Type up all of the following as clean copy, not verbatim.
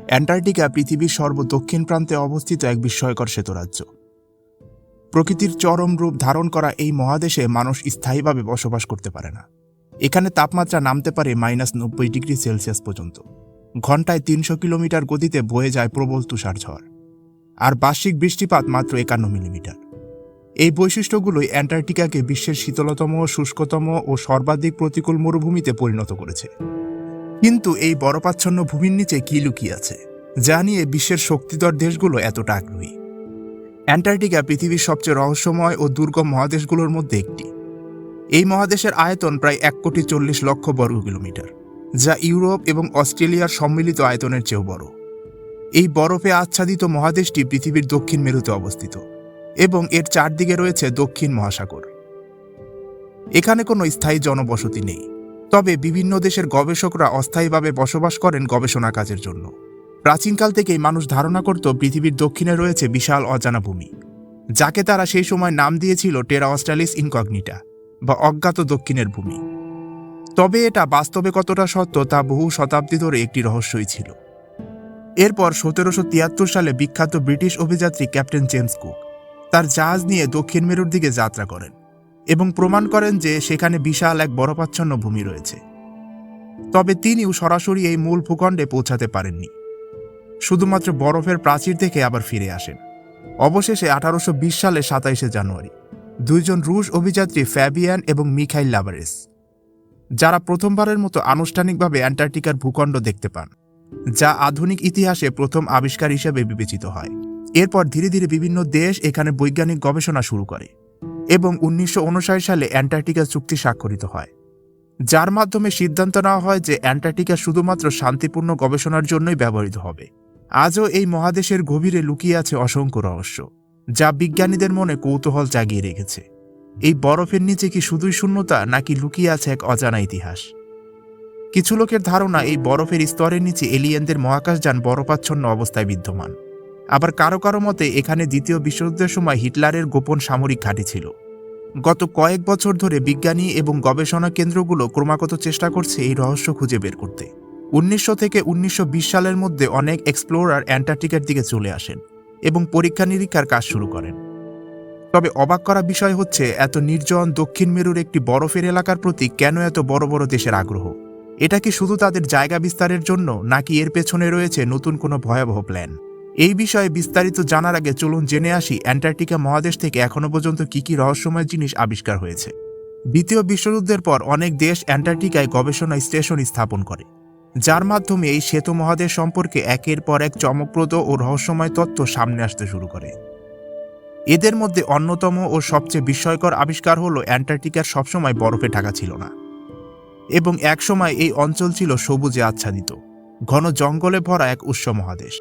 Antarctica পৃথিবীর সর্বদক্ষিণ প্রান্তে অবস্থিত এক বিস্ময়কর শ্বেতরাজ্য। প্রকৃতির চরম রূপ ধারণ করা এই মহাদেশে মানুষ স্থায়ীভাবে বসবাস করতে পারে না। এখানে তাপমাত্রা নামতে পারে -90°C পর্যন্ত। ঘন্টায় 300 কিলোমিটার গতিতে বয়ে যায় প্রবল তুষার ঝড়, আর বার্ষিক বৃষ্টিপাত মাত্র 51 মিলিমিটার। এই বৈশিষ্ট্যগুলোই অ্যান্টার্কটিকাকে বিশ্বের শীতলতম, শুষ্কতম ও সর্বাধিক প্রতিকূল মরুভূমিতে পরিণত করেছে। কিন্তু এই বরফাচ্ছন্ন ভূমির নিচে কি লুকিয়ে আছে, যা নিয়ে বিশ্বের শক্তিধর দেশগুলো এতটা আগ্রহী? অ্যান্টার্কটিকা পৃথিবীর সবচেয়ে রহস্যময় ও দুর্গম মহাদেশগুলোর মধ্যে একটি। এই মহাদেশের আয়তন প্রায় 1,40,00,000 বর্গ কিলোমিটার, যা ইউরোপ এবং অস্ট্রেলিয়ার সম্মিলিত আয়তনের চেয়েও বড়। এই বরফে আচ্ছাদিত মহাদেশটি পৃথিবীর দক্ষিণ মেরুতে অবস্থিত এবং এর চারদিকে রয়েছে দক্ষিণ মহাসাগর। এখানে কোনো স্থায়ী জনবসতি নেই, তবে বিভিন্ন দেশের গবেষকরা অস্থায়ীভাবে বসবাস করেন গবেষণা কাজের জন্য। প্রাচীনকাল থেকেই মানুষ ধারণা করত পৃথিবীর দক্ষিণে রয়েছে বিশাল অজানা ভূমি, যাকে তারা সেই সময় নাম দিয়েছিল টেরা অস্ট্রালিস ইনকগনিটা, বা অজ্ঞাত দক্ষিণের ভূমি। তবে এটা বাস্তবে কতটা সত্য তা বহু শতাব্দী ধরে একটি রহস্যই ছিল। এরপর 1773 সালে বিখ্যাত ব্রিটিশ অভিযাত্রী ক্যাপ্টেন জেমস কুক তার জাহাজ নিয়ে দক্ষিণ মেরুর দিকে যাত্রা করেন এবং প্রমাণ করেন যে সেখানে বিশাল এক বরফাচ্ছন্ন ভূমি রয়েছে। তবে তিনিও সরাসরি এই মূল ভূখণ্ডে পৌঁছাতে পারেননি, শুধুমাত্র বরফের প্রাচীর থেকে আবার ফিরে আসেন। অবশেষে 1820 সালে 27 জানুয়ারি দুইজন রুশ অভিযাত্রী ফ্যাবিয়ান এবং মিখাইল লাভারেস, যারা প্রথমবারের মতো আনুষ্ঠানিকভাবে অ্যান্টার্কটিকার ভূখণ্ড দেখতে পান, যা আধুনিক ইতিহাসে প্রথম আবিষ্কার হিসেবে বিবেচিত হয়। এরপর ধীরে ধীরে বিভিন্ন দেশ এখানে বৈজ্ঞানিক গবেষণা শুরু করে এবং 1959 সালে অ্যান্টার্কটিকা চুক্তি স্বাক্ষরিত হয়, যার মাধ্যমে সিদ্ধান্ত নেওয়া হয় যে অ্যান্টার্কটিকা শুধুমাত্র শান্তিপূর্ণ গবেষণার জন্যই ব্যবহৃত হবে। আজও এই মহাদেশের গভীরে লুকিয়ে আছে অসংখ্য রহস্য, যা বিজ্ঞানীদের মনে কৌতূহল জাগিয়ে রেখেছে। এই বরফের নিচে কি শুধুই শূন্যতা, নাকি লুকিয়ে আছে এক অজানা ইতিহাস? কিছু লোকের ধারণা এই বরফের স্তরের নিচে এলিয়েনদের মহাকাশযান বরফাচ্ছন্ন অবস্থায় বিদ্যমান। আবার কারো কারো মতে এখানে দ্বিতীয় বিশ্বযুদ্ধের সময় হিটলারের গোপন সামরিক ঘাঁটি ছিল। গত কয়েক বছর ধরে বিজ্ঞানী এবং গবেষণা কেন্দ্রগুলো ক্রমাগত চেষ্টা করছে এই রহস্য খুঁজে বের করতে। 1900 থেকে 1920 সালের মধ্যে অনেক এক্সপ্লোরার অ্যান্টার্কটিকার দিকে চলে আসেন এবং পরীক্ষা নিরীক্ষার কাজ শুরু করেন। তবে অবাক করা বিষয় হচ্ছে, এত নির্জন দক্ষিণ মেরুর একটি বরফের এলাকার প্রতি কেন এত বড় বড় দেশের আগ্রহ? এটা কি শুধু তাদের জায়গা বিস্তারের জন্য, নাকি এর পেছনে রয়েছে নতুন কোনো ভয়াবহ প্ল্যান? এই বিষয়ে বিস্তারিত জানার আগে চলুন জেনে আসি অ্যান্টার্কটিকা মহাদেশ থেকে এখনো পর্যন্ত কি কি রহস্যময় জিনিস আবিষ্কার হয়েছে। দ্বিতীয় বিশ্বযুদ্ধের পর অনেক দেশ অ্যান্টার্কটিকায় গবেষণা স্টেশন স্থাপন করে, যার মাধ্যমে এই শ্বেত মহাদেশ সম্পর্কে একের পর এক চমকপ্রদ ও রহস্যময় তথ্য সামনে আসতে শুরু করে। এদের মধ্যে অন্যতম ও সবচেয়ে বিস্ময়কর আবিষ্কার হলো অ্যান্টার্কটিকার সবসময় বরফে ঢাকা ছিল না এবং একসময় এই অঞ্চল ছিল সবুজে আচ্ছাদিত, ঘন জঙ্গলে ভরা এক উষ্ণ মহাদেশ।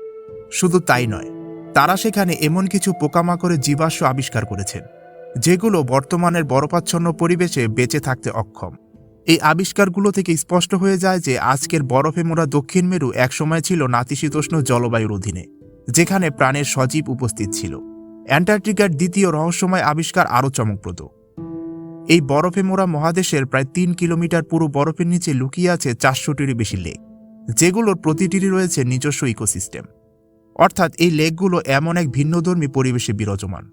শুধু তাই নয়, তারা সেখানে এমন কিছু পোকামাকড়ের জীবাশ্ম আবিষ্কার করেছেন যেগুলো বর্তমানের বরফাচ্ছন্ন পরিবেশে বেঁচে থাকতে অক্ষম। এই আবিষ্কারগুলো থেকে স্পষ্ট হয়ে যায় যে আজকের বরফে মোড়া দক্ষিণ মেরু একসময় ছিল নাতিশীতোষ্ণ জলবায়ুর অধীনে, যেখানে প্রাণের সজীব উপস্থিত ছিল। অ্যান্টার্কটিকার দ্বিতীয় রহস্যময় আবিষ্কার আরও চমকপ্রদ। এই বরফে মোড়া মহাদেশের প্রায় 3 কিলোমিটার পুরো বরফের নিচে লুকিয়ে আছে 400টিরও বেশি লেক, যেগুলোর প্রতিটিরই রয়েছে নিজস্ব ইকোসিস্টেম। অর্থাৎ এই লেকগুলো এমন এক ভিন্নধর্মী পরিবেশে বিরাজমান,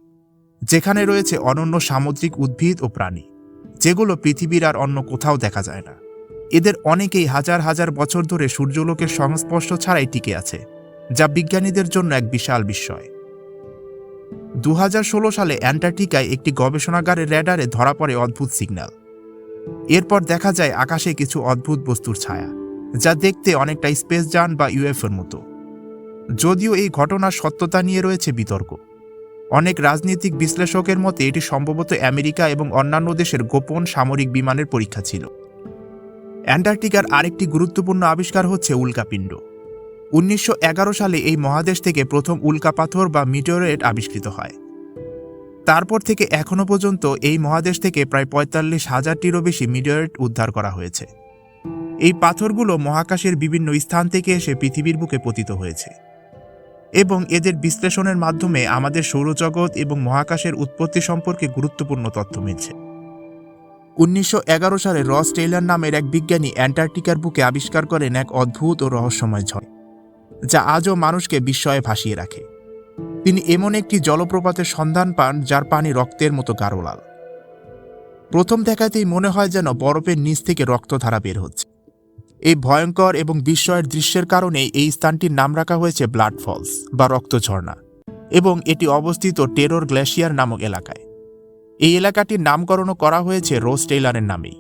যেখানে রয়েছে অনন্য সামুদ্রিক উদ্ভিদ ও প্রাণী, যেগুলো পৃথিবীর আর অন্য কোথাও দেখা যায় না। এদের অনেকেই হাজার হাজার বছর ধরে সূর্যালোকের সংস্পর্শ ছাড়াই টিকে আছে, যা বিজ্ঞানীদের জন্য এক বিশাল বিস্ময়। 2016 সালে অ্যান্টার্কটিকায় একটি গবেষণাগারের র্যাডারে ধরা পড়ে অদ্ভুত সিগন্যাল। এরপর দেখা যায় আকাশে কিছু অদ্ভুত বস্তুর ছায়া, যা দেখতে অনেকটা স্পেসযান বা ইউএফওর মতো। যদিও এই ঘটনার সত্যতা নিয়ে রয়েছে বিতর্ক। অনেক রাজনৈতিক বিশ্লেষকের মতে এটি সম্ভবত আমেরিকা এবং অন্যান্য দেশের গোপন সামরিক বিমানের পরীক্ষা ছিল। অ্যান্টার্কটিকার আরেকটি গুরুত্বপূর্ণ আবিষ্কার হচ্ছে উল্কাপিণ্ড। 1911 সালে এই মহাদেশ থেকে প্রথম উল্কাপাথর বা মিটিওরয়েট আবিষ্কৃত হয়। তারপর থেকে এখনো পর্যন্ত এই মহাদেশ থেকে প্রায় 45,000টিরও বেশি মিটিওরয়েট উদ্ধার করা হয়েছে। এই পাথরগুলো মহাকাশের বিভিন্ন স্থান থেকে এসে পৃথিবীর বুকে পতিত হয়েছে এবং এদের বিশ্লেষণের মাধ্যমে আমাদের সৌরজগৎ এবং মহাকাশের উৎপত্তি সম্পর্কে গুরুত্বপূর্ণ তথ্য মিলছে। 1911 সালে রস টেইলর নামের এক বিজ্ঞানী অ্যান্টার্কটিকার বুকে আবিষ্কার করেন এক অদ্ভুত ও রহস্যময় ঝড়। যা আজও মানুষকে বিস্ময়ে ভাসিয়ে রাখে। তিনি এমন একটি জলপ্রপাতের সন্ধান পান যার পানি রক্তের মতো গাঢ় লাল। প্রথম দেখাতেই মনে হয় যেন বরফের নিচ থেকে রক্তধারা বের হচ্ছে। এই ভয়ঙ্কর এবং বিস্ময়ের দৃশ্যের কারণে এই স্থানটির নাম রাখা হয়েছে ব্লাড ফলস বা রক্ত ঝর্ণা, এবং এটি অবস্থিত টেরর গ্লেশিয়ার নামক এলাকায়। এই এলাকাটির নামকরণও করা হয়েছে রোজ টেইলরের নামেই।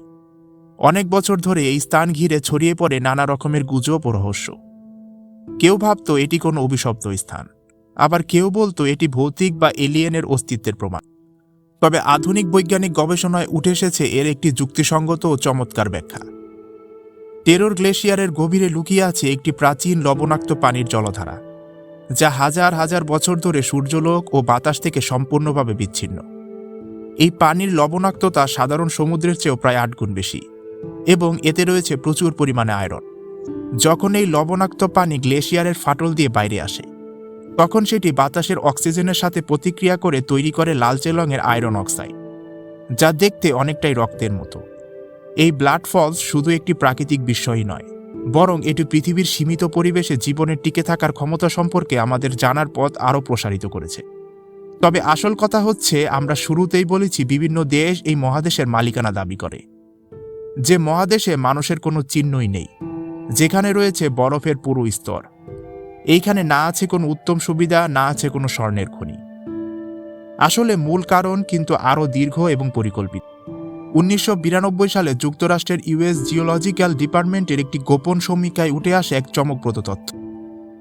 অনেক বছর ধরে এই স্থান ঘিরে ছড়িয়ে পড়ে নানা রকমের গুজব ও রহস্য। কেউ ভাবত এটি কোনো অভিশপ্ত স্থান, আবার কেউ বলতো এটি ভৌতিক বা এলিয়েনের অস্তিত্বের প্রমাণ। তবে আধুনিক বৈজ্ঞানিক গবেষণায় উঠে এসেছে এর একটি যুক্তিসঙ্গত ও চমৎকার ব্যাখ্যা। টেরর গ্লেশিয়ারের গভীরে লুকিয়ে আছে একটি প্রাচীন লবণাক্ত পানির জলধারা, যা হাজার হাজার বছর ধরে সূর্যলোক ও বাতাস থেকে সম্পূর্ণভাবে বিচ্ছিন্ন। এই পানির লবণাক্ততা সাধারণ সমুদ্রের চেয়েও প্রায় 8 গুণ বেশি, এবং এতে রয়েছে প্রচুর পরিমাণে আয়রন। যখন এই লবণাক্ত পানি গ্লেশিয়ারের ফাটল দিয়ে বাইরে আসে, তখন সেটি বাতাসের অক্সিজেনের সাথে প্রতিক্রিয়া করে তৈরি করে লালচে রঙের আয়রন অক্সাইড, যা দেখতে অনেকটাই রক্তের মতো। এই ব্লাড ফলস শুধু একটি প্রাকৃতিক বিস্ময়ই নয়, বরং এটি পৃথিবীর সীমিত পরিবেশে জীবনের টিকে থাকার ক্ষমতা সম্পর্কে আমাদের জানার পথ আরও প্রসারিত করেছে। তবে আসল কথা হচ্ছে, আমরা শুরুতেই বলেছি বিভিন্ন দেশ এই মহাদেশের মালিকানা দাবি করে, যে মহাদেশে মানুষের কোনো চিহ্নই নেই, যেখানে রয়েছে বরফের পুরো স্তর। এইখানে না আছে কোনো উত্তম সুবিধা, না আছে কোনো স্বর্ণের খনি। আসলে মূল কারণ কিন্তু আরও দীর্ঘ এবং পরিকল্পিত। 1992 সালে যুক্তরাষ্ট্রের ইউএস জিওলজিক্যাল ডিপার্টমেন্টের একটি গোপন সমীক্ষায় উঠে আসে এক চমকপ্রদ তথ্য।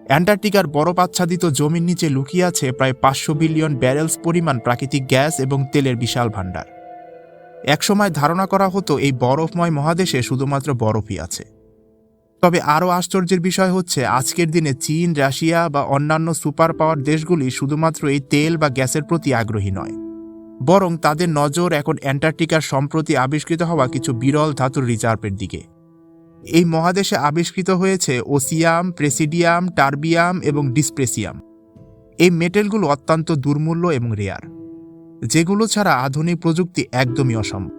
অ্যান্টার্কটিকার বরফ আচ্ছাদিত জমির নিচে লুকিয়ে আছে প্রায় 500 বিলিয়ন ব্যারেলস পরিমাণ প্রাকৃতিক গ্যাস এবং তেলের বিশাল ভাণ্ডার। একসময় ধারণা করা হতো এই বরফময় মহাদেশে শুধুমাত্র বরফই আছে। তবে আরও আশ্চর্যের বিষয় হচ্ছে, আজকের দিনে চীন, রাশিয়া বা অন্যান্য সুপার পাওয়ার দেশগুলি শুধুমাত্র এই তেল বা গ্যাসের প্রতি আগ্রহী নয়, বরং তাদের নজর এখন অ্যান্টার্কটিকার সম্প্রতি আবিষ্কৃত হওয়া কিছু বিরল ধাতুর রিজার্ভের দিকে। এই মহাদেশে আবিষ্কৃত হয়েছে ওসিয়াম, প্রেসিডিয়াম, টার্বিয়াম এবং ডিসপ্রেসিয়াম। এই মেটেলগুলো অত্যন্ত দুর্মূল্য এবং রেয়ার, যেগুলো ছাড়া আধুনিক প্রযুক্তি একদমই অসম্ভব।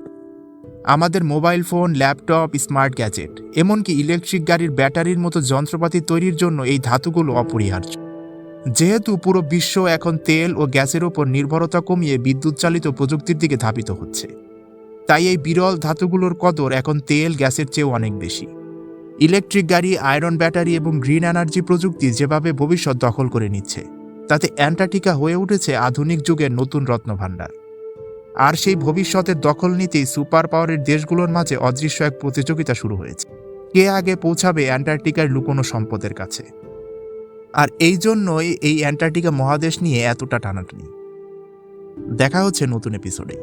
আমাদের mobile phone, laptop, smart gadget, এমনকি ইলেকট্রিক গাড়ির ব্যাটারির মতো যন্ত্রপাতি তৈরির জন্য এই ধাতুগুলো অপরিহার্য। যেহেতু পুরো বিশ্ব এখন তেল ও গ্যাসের ওপর নির্ভরতা কমিয়ে বিদ্যুৎ চালিত প্রযুক্তির দিকে ধাবিত হচ্ছে, তাই এই বিরল ধাতুগুলোর কদর এখন তেল, গ্যাসের চেয়েও অনেক বেশি। ইলেকট্রিক গাড়ি, আয়রন ব্যাটারি এবং গ্রিন এনার্জি প্রযুক্তি যেভাবে ভবিষ্যৎ দখল করে নিচ্ছে, তাতে অ্যান্টার্কটিকা হয়ে উঠেছে আধুনিক যুগের নতুন রত্নভাণ্ডার। আর সেই ভবিষ্যতের দখল নিতেই সুপার পাওয়ারের দেশগুলোর মাঝে অদৃশ্য এক প্রতিযোগিতা শুরু হয়েছে, কে আগে পৌঁছাবে অ্যান্টার্কটিকার লুকোনো সম্পদের কাছে। আর এই জন্যই এই অ্যান্টার্কটিকা মহাদেশ নিয়ে এতটা টানাটানি। দেখা হচ্ছে নতুন এপিসোডে।